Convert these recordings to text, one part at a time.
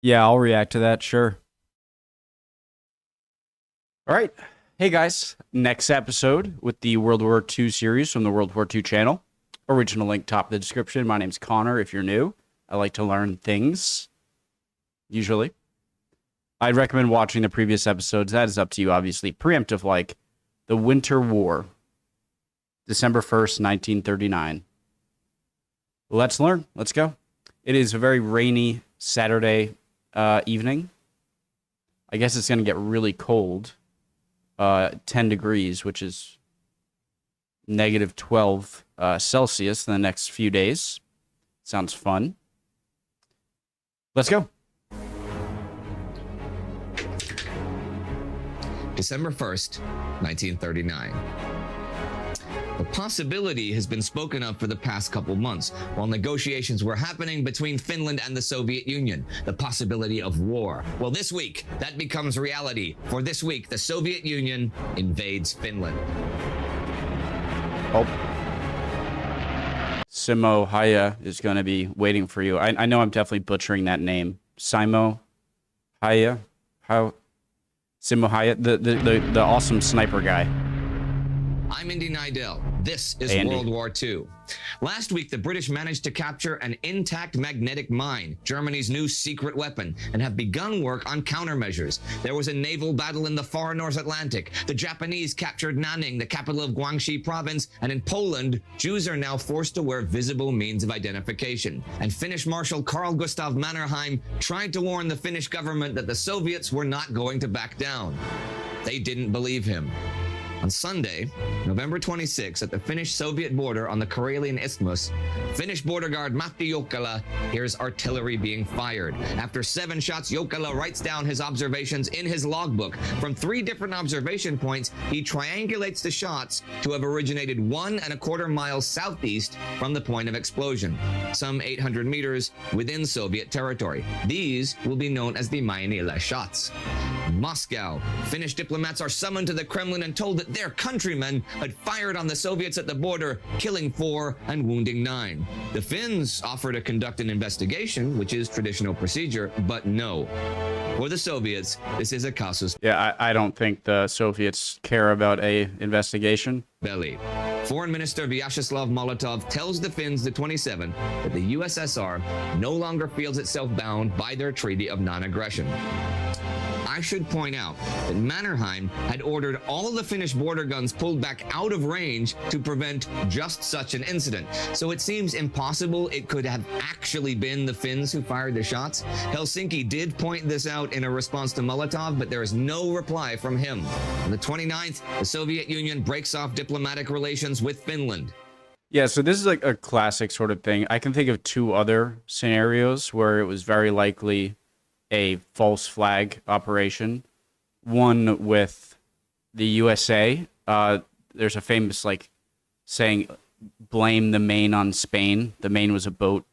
Yeah, I'll react to that, sure. All right. Hey guys, next episode with the World War II series from the World War II channel. Original link top of the description. My name's Connor if you're new. I like to learn things, usually. I'd recommend watching the previous episodes. That is up to you, obviously. Preemptive, like the Winter War, December 1st, 1939. Let's learn. Let's go. It is a very rainy Saturday evening. I guess it's going to get really cold. 10 degrees, which is negative 12 Celsius in the next few days. Sounds fun. Let's go. December 1st, 1939. The possibility has been spoken of for the past couple months, while negotiations were happening between Finland and the Soviet Union. The possibility of war. Well, this week, that becomes reality. For this week, the Soviet Union invades Finland. Oh. Simo Haya is going to be waiting for you. I know I'm definitely butchering that name. Simo Haya? How? Simo Haya? The awesome sniper guy. I'm Indy Nidell. This is Andy. World War II. Last week, the British managed to capture an intact magnetic mine, Germany's new secret weapon, and have begun work on countermeasures. There was a naval battle in the far North Atlantic. The Japanese captured Nanning, the capital of Guangxi province, and in Poland, Jews are now forced to wear visible means of identification. And Finnish Marshal Carl Gustav Mannerheim tried to warn the Finnish government that the Soviets were not going to back down. They didn't believe him. On Sunday, November 26, at the Finnish-Soviet border on the Karelian Isthmus, Finnish border guard Matti Jokela hears artillery being fired. After 7 shots, Jokela writes down his observations in his logbook. From 3 different observation points, he triangulates the shots to have originated 1.25 miles southeast from the point of explosion, some 800 meters within Soviet territory. These will be known as the Mainila shots. Moscow. Finnish diplomats are summoned to the Kremlin and told that their countrymen had fired on the Soviets at the border, killing 4 and wounding 9. The Finns offer to conduct an investigation, which is traditional procedure, but no. For the Soviets, this is a casus Yeah, I don't think the Soviets care about a investigation. belli. Foreign Minister Vyacheslav Molotov tells the Finns, the 27, that the USSR no longer feels itself bound by their Treaty of Non-Aggression. I should point out that Mannerheim had ordered all the Finnish border guns pulled back out of range to prevent just such an incident. So it seems impossible it could have actually been the Finns who fired the shots. Helsinki did point this out in a response to Molotov, but there is no reply from him. On the 29th, the Soviet Union breaks off diplomatic relations with Finland. Yeah, so this is like a classic sort of thing. I can think of 2 other scenarios where it was very likely a false flag operation. One with the USA. There's a famous saying, blame the Maine on Spain. The Maine was a boat,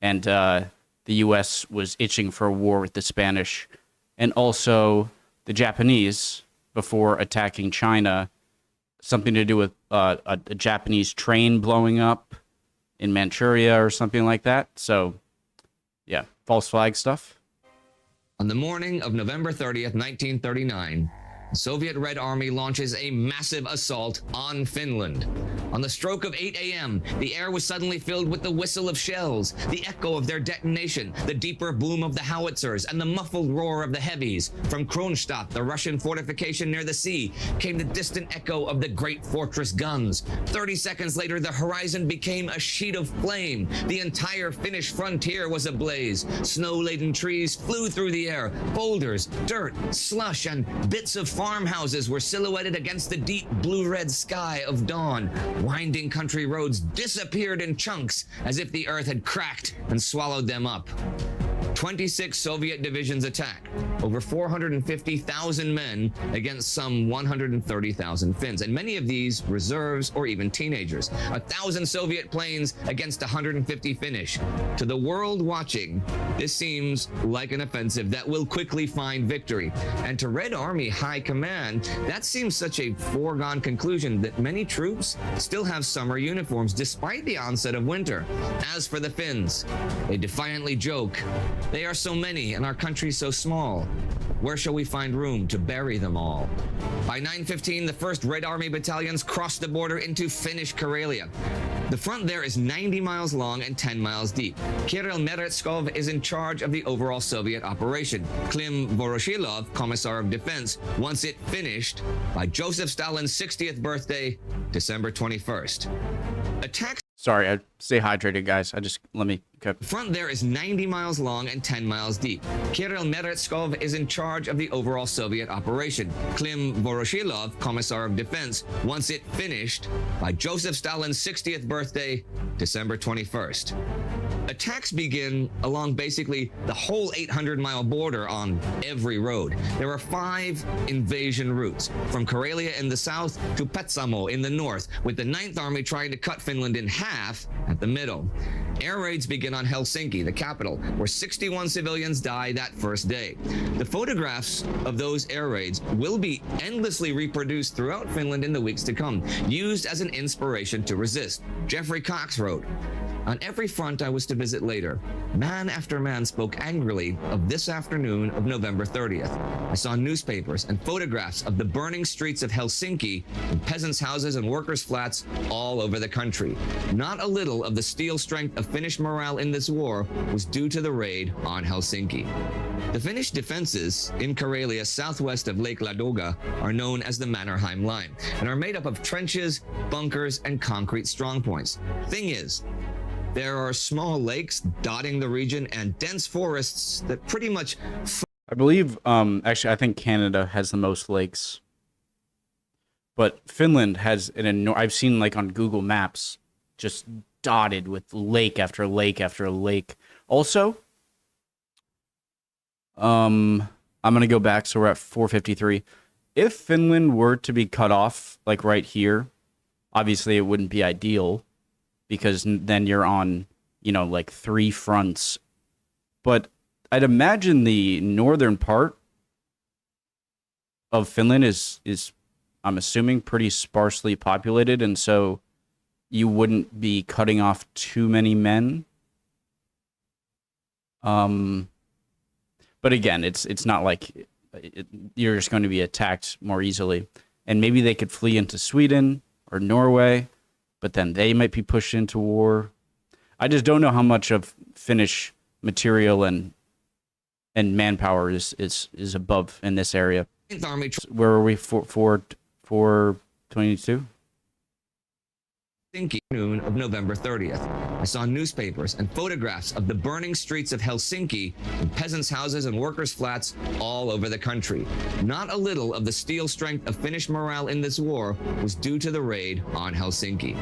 and the US was itching for a war with the Spanish. And also the Japanese, before attacking China, something to do with a Japanese train blowing up in Manchuria or something like that. So, yeah, false flag stuff. On the morning of November 30th, 1939, the Soviet Red Army launches a massive assault on Finland. On the stroke of 8 a.m., the air was suddenly filled with the whistle of shells, the echo of their detonation, the deeper boom of the howitzers, and the muffled roar of the heavies. From Kronstadt, the Russian fortification near the sea, came the distant echo of the great fortress guns. 30 seconds later, the horizon became a sheet of flame. The entire Finnish frontier was ablaze. Snow-laden trees flew through the air. Boulders, dirt, slush, and bits of farmhouses were silhouetted against the deep blue-red sky of dawn. Winding country roads disappeared in chunks as if the earth had cracked and swallowed them up. 26 Soviet divisions attack. over 450,000 men against some 130,000 Finns, and many of these reserves or even teenagers. 1,000 Soviet planes against 150 Finnish. To the world watching, this seems like an offensive that will quickly find victory. And to Red Army High Command, that seems such a foregone conclusion that many troops still have summer uniforms despite the onset of winter. As for the Finns, they defiantly joke, "They are so many and our country so small. Where shall we find room to bury them all?" By 9:15, the 1st Red Army battalions crossed the border into Finnish Karelia. The front there is 90 miles long and 10 miles deep. Kirill Meretskov is in charge of the overall Soviet operation. Klim Voroshilov, Commissar of Defense, wants it finished by Joseph Stalin's 60th birthday, December 21st. Attacks. Sorry, I stay hydrated, guys. Let me. Okay. The front there is 90 miles long and 10 miles deep. Kirill Meretskov is in charge of the overall Soviet operation. Klim Voroshilov, Commissar of Defense, wants it finished by Joseph Stalin's 60th birthday, December 21st. Attacks begin along basically the whole 800-mile border on every road. There are 5 invasion routes, from Karelia in the south to Petsamo in the north, with the 9th Army trying to cut Finland in half at the middle. Air raids begin on Helsinki, the capital, where 61 civilians die that first day. The photographs of those air raids will be endlessly reproduced throughout Finland in the weeks to come, used as an inspiration to resist. Jeffrey Cox wrote, "On every front I was to visit later, man after man spoke angrily of this afternoon of November 30th. I saw newspapers and photographs of the burning streets of Helsinki and peasants' houses and workers' flats all over the country. Not a little of the steel strength of Finnish morale in this war was due to the raid on Helsinki." The Finnish defenses in Karelia southwest of Lake Ladoga are known as the Mannerheim Line and are made up of trenches, bunkers, and concrete strongpoints. Thing is, there are small lakes dotting the region and dense forests that pretty much... I believe, actually, I think Canada has the most lakes. But Finland has I've seen, like, on Google Maps, just dotted with lake after lake after lake. Also, I'm going to go back, so we're at 453. If Finland were to be cut off, like right here, obviously it wouldn't be ideal, because then you're on, like 3 fronts. But I'd imagine the northern part of Finland is I'm assuming, pretty sparsely populated, and so you wouldn't be cutting off too many men. But again, it's not like you're just going to be attacked more easily. And maybe they could flee into Sweden or Norway, but then they might be pushed into war. I just don't know how much of Finnish material and manpower is above in this area. Where are we? 422? Noon of November 30th. I saw newspapers and photographs of the burning streets of Helsinki and peasants' houses and workers' flats all over the country. Not a little of the steel strength of Finnish morale in this war was due to the raid on Helsinki.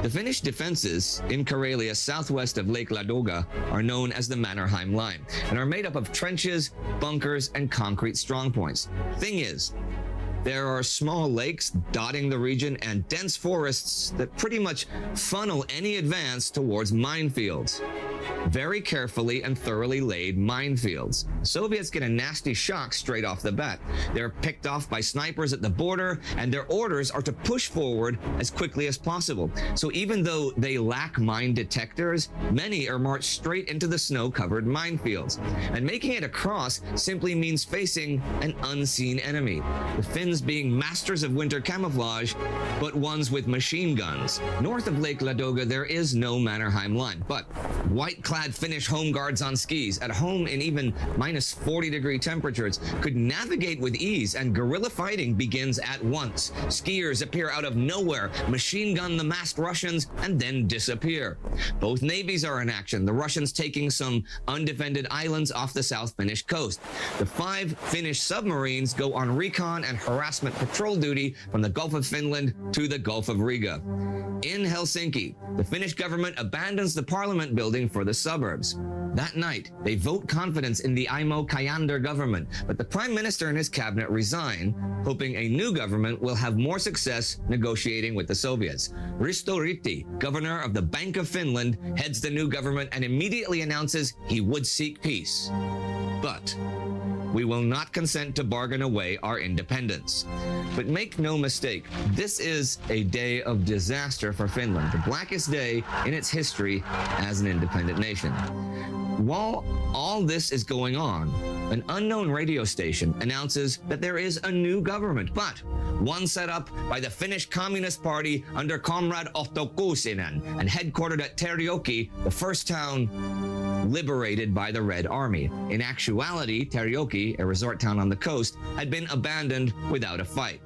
The Finnish defenses in Karelia southwest of Lake Ladoga are known as the Mannerheim Line and are made up of trenches, bunkers, and concrete strongpoints. Thing is, there are small lakes dotting the region and dense forests that pretty much funnel any advance towards minefields. Very carefully and thoroughly laid minefields. Soviets get a nasty shock straight off the bat. They're picked off by snipers at the border, and their orders are to push forward as quickly as possible. So even though they lack mine detectors, many are marched straight into the snow-covered minefields. And making it across simply means facing an unseen enemy. The Finns being masters of winter camouflage, but ones with machine guns. North of Lake Ladoga, there is no Mannerheim Line, but white-clad Finnish home guards on skis, at home in even minus 40-degree temperatures, could navigate with ease, and guerrilla fighting begins at once. Skiers appear out of nowhere, machine gun the masked Russians, and then disappear. Both navies are in action, the Russians taking some undefended islands off the South Finnish coast. The 5 Finnish submarines go on recon and harassment patrol duty from the Gulf of Finland to the Gulf of Riga. In Helsinki, the Finnish government abandons the parliament building building for the suburbs. That night, they vote confidence in the Imo Kayander government, but the prime minister and his cabinet resign, hoping a new government will have more success negotiating with the Soviets. Risto, governor of the Bank of Finland, heads the new government and immediately announces he would seek peace. But we will not consent to bargain away our independence. But make no mistake, this is a day of disaster for Finland, the blackest day in its history as an independent nation. While all this is going on, an unknown radio station announces that there is a new government, but one set up by the Finnish Communist Party under Comrade Otto Kuusinen and headquartered at Terjoki, the first town liberated by the Red Army. In actuality, Terjoki, a resort town on the coast, had been abandoned without a fight.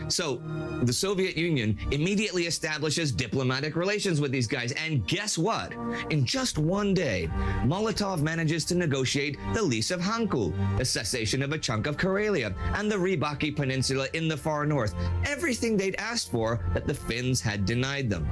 So the Soviet Union immediately establishes diplomatic relations with these guys. And guess what? In just one day, Molotov manages to negotiate the lease of Hanko, the cessation of a chunk of Karelia, and the Ribaki Peninsula in the far north. Everything they'd asked for that the Finns had denied them.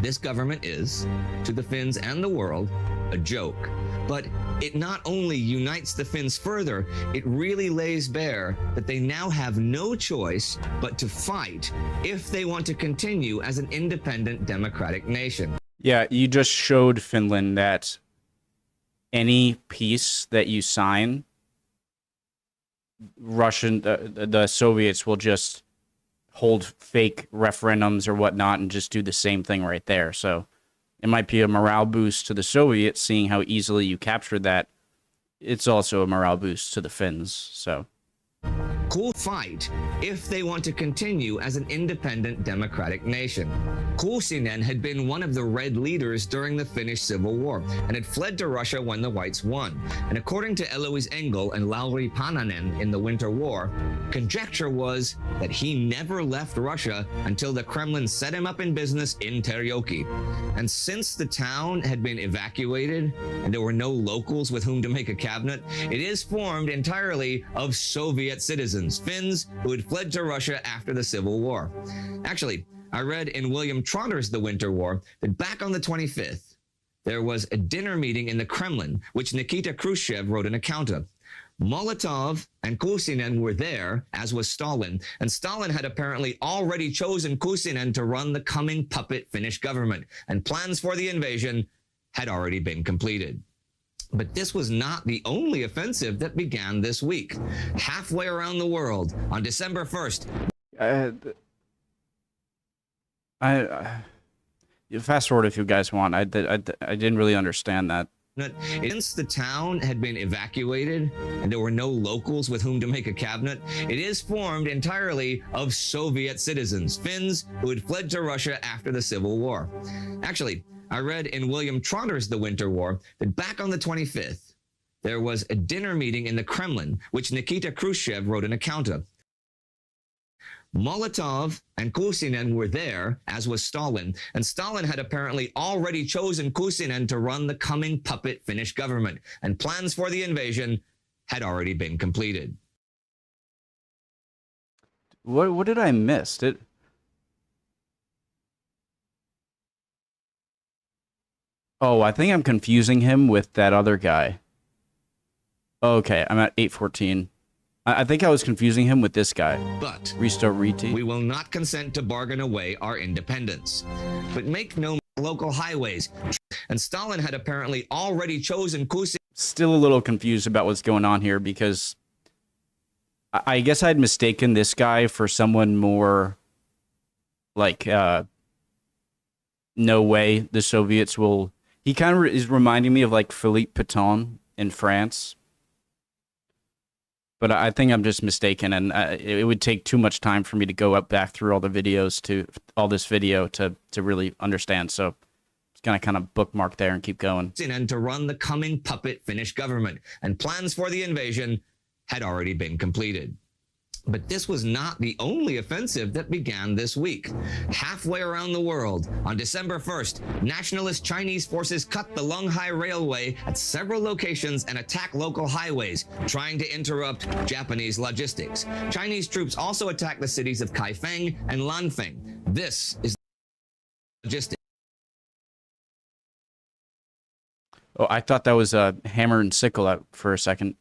This government is, to the Finns and the world, a joke. But it not only unites the Finns further, it really lays bare that they now have no choice but to fight if they want to continue as an independent democratic nation. Yeah, you just showed Finland that any peace that you sign, the Soviets will just hold fake referendums or whatnot and just do the same thing right there. So it might be a morale boost to the Soviets, seeing how easily you captured that. It's also a morale boost to the Finns, so. Cool fight if they want to continue as an independent democratic nation. Kuusinen had been one of the Red leaders during the Finnish Civil War and had fled to Russia when the Whites won. And according to Eloise Engel and Lauri Pananen in the Winter War, conjecture was that he never left Russia until the Kremlin set him up in business in Terjoki. And since the town had been evacuated and there were no locals with whom to make a cabinet, it is formed entirely of Soviet citizens, Finns who had fled to Russia after the Civil War. Actually, I read in William Trotter's The Winter War that back on the 25th, there was a dinner meeting in the Kremlin, which Nikita Khrushchev wrote an account of. Molotov and Kuusinen were there, as was Stalin, and Stalin had apparently already chosen Kuusinen to run the coming puppet Finnish government, and plans for the invasion had already been completed. But this was not the only offensive that began this week. Halfway around the world, on December 1st, Fast forward if you guys want. I didn't really understand that. Since the town had been evacuated and there were no locals with whom to make a cabinet, it is formed entirely of Soviet citizens, Finns who had fled to Russia after the Civil War. Actually, I read in William Trotter's The Winter War that back on the 25th, there was a dinner meeting in the Kremlin, which Nikita Khrushchev wrote an account of. Molotov and Kuusinen were there, as was Stalin, and Stalin had apparently already chosen Kuusinen to run the coming puppet Finnish government, and plans for the invasion had already been completed. What did I miss? Oh, I think I'm confusing him with that other guy. Okay, I'm at 814. I think I was confusing him with this guy. But Risto Riti. We will not consent to bargain away our independence. But make no local highways. And Stalin had apparently already chosen Kuusinen. Still a little confused about what's going on here because I guess I'd mistaken this guy for someone more like, no way the Soviets will... He kind of is reminding me of like Philippe Pétain in France. But I think I'm just mistaken, and it would take too much time for me to go back through all the videos this video to really understand. So it's gonna kind of bookmark there and keep going. And to run the coming puppet Finnish government, and plans for the invasion had already been completed. But this was not the only offensive that began this week. Halfway around the world, on December 1st, nationalist Chinese forces cut the Lunghai Railway at several locations and attack local highways, trying to interrupt Japanese logistics. Chinese troops also attacked the cities of Kaifeng and Lanfeng. This is logistics. Oh, I thought that was a hammer and sickle out for a second.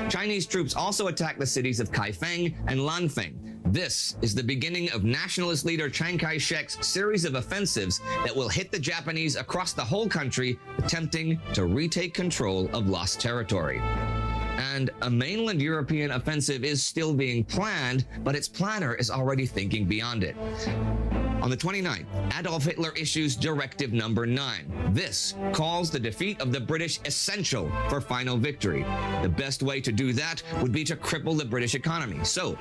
Chinese troops also attacked the cities of Kaifeng and Lanfeng. This is the beginning of nationalist leader Chiang Kai-shek's series of offensives that will hit the Japanese across the whole country, attempting to retake control of lost territory. And a mainland European offensive is still being planned, but its planner is already thinking beyond it. On the 29th, Adolf Hitler issues Directive Number 9. This calls the defeat of the British essential for final victory. The best way to do that would be to cripple the British economy. So,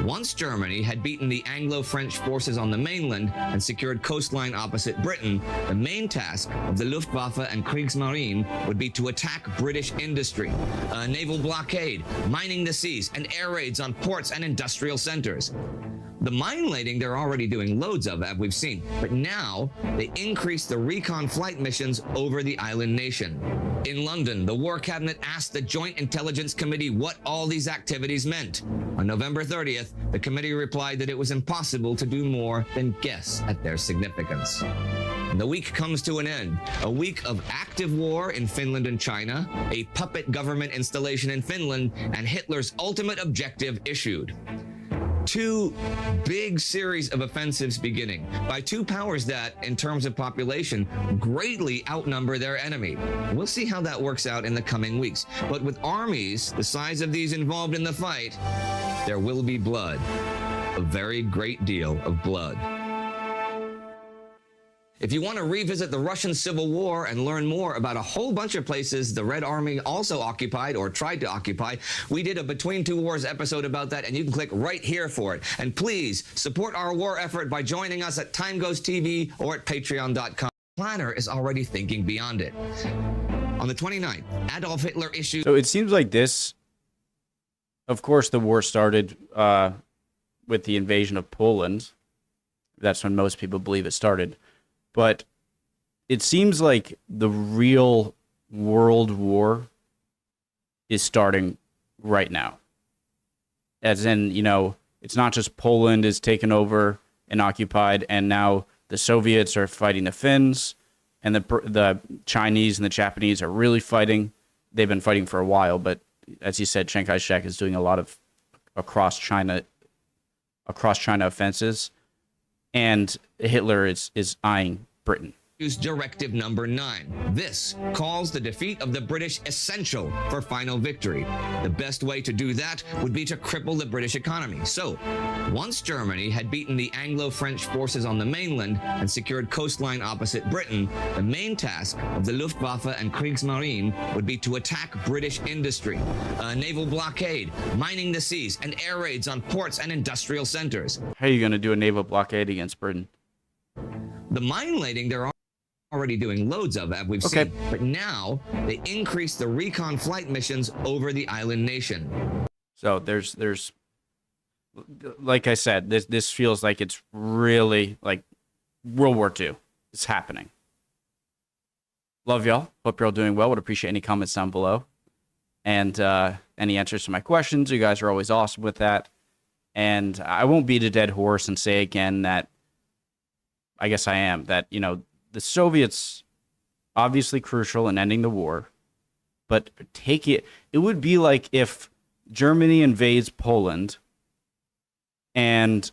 once Germany had beaten the Anglo-French forces on the mainland and secured coastline opposite Britain, the main task of the Luftwaffe and Kriegsmarine would be to attack British industry, a naval blockade, mining the seas, and air raids on ports and industrial centers. The mine lading they're already doing loads of, as we've seen, but now they increase the recon flight missions over the island nation. In London, the War Cabinet asked the Joint Intelligence Committee what all these activities meant. On November 30th, the committee replied that it was impossible to do more than guess at their significance. And the week comes to an end. A week of active war in Finland and China, a puppet government installation in Finland, and Hitler's ultimate objective issued. Two big series of offensives beginning by two powers that, in terms of population, greatly outnumber their enemy. We'll see how that works out in the coming weeks. But with armies the size of these involved in the fight, there will be blood. A very great deal of blood. If you want to revisit the Russian Civil War and learn more about a whole bunch of places the Red Army also occupied or tried to occupy, we did a Between Two Wars episode about that, and you can click right here for it. And please support our war effort by joining us at Time Goes TV or at patreon.com. Planner is already thinking beyond it. On the 29th, Adolf Hitler issued... So it seems like this, of course, the war started with the invasion of Poland. That's when most people believe it started. But it seems like the real world war is starting right now. As in, you know, it's not just Poland is taken over and occupied, and now the Soviets are fighting the Finns, and the Chinese and the Japanese are really fighting. They've been fighting for a while, but as you said, Chiang Kai-shek is doing a lot of across China offenses, and Hitler is eyeing Britain. Directive Number 9. This calls the defeat of the British essential for final victory. The best way to do that would be to cripple the British economy. So, once Germany had beaten the Anglo-French forces on the mainland and secured coastline opposite Britain, the main task of the Luftwaffe and Kriegsmarine would be to attack British industry, a naval blockade, mining the seas, and air raids on ports and industrial centers. How are you going to do a naval blockade against Britain? The mine lading they're already doing loads of, as we've seen, but now they increase the recon flight missions over the island nation. So there's like I said, this feels like it's really like World War II. It's happening. Love y'all. Hope you're all doing well. Would appreciate any comments down below. And any answers to my questions. You guys are always awesome with that. And I won't beat a dead horse and say again that, I guess I am, that, you know, the Soviets obviously crucial in ending the war, but it would be like if Germany invades Poland and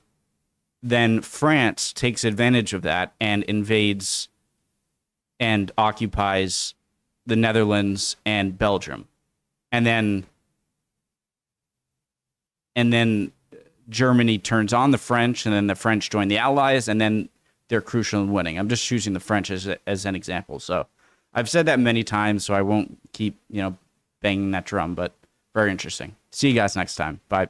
then France takes advantage of that and invades and occupies the Netherlands and Belgium. And then Germany turns on the French, and then the French join the Allies, and then they're crucial in winning. I'm just choosing the French as an example. So I've said that many times, so I won't keep, banging that drum, but very interesting. See you guys next time. Bye.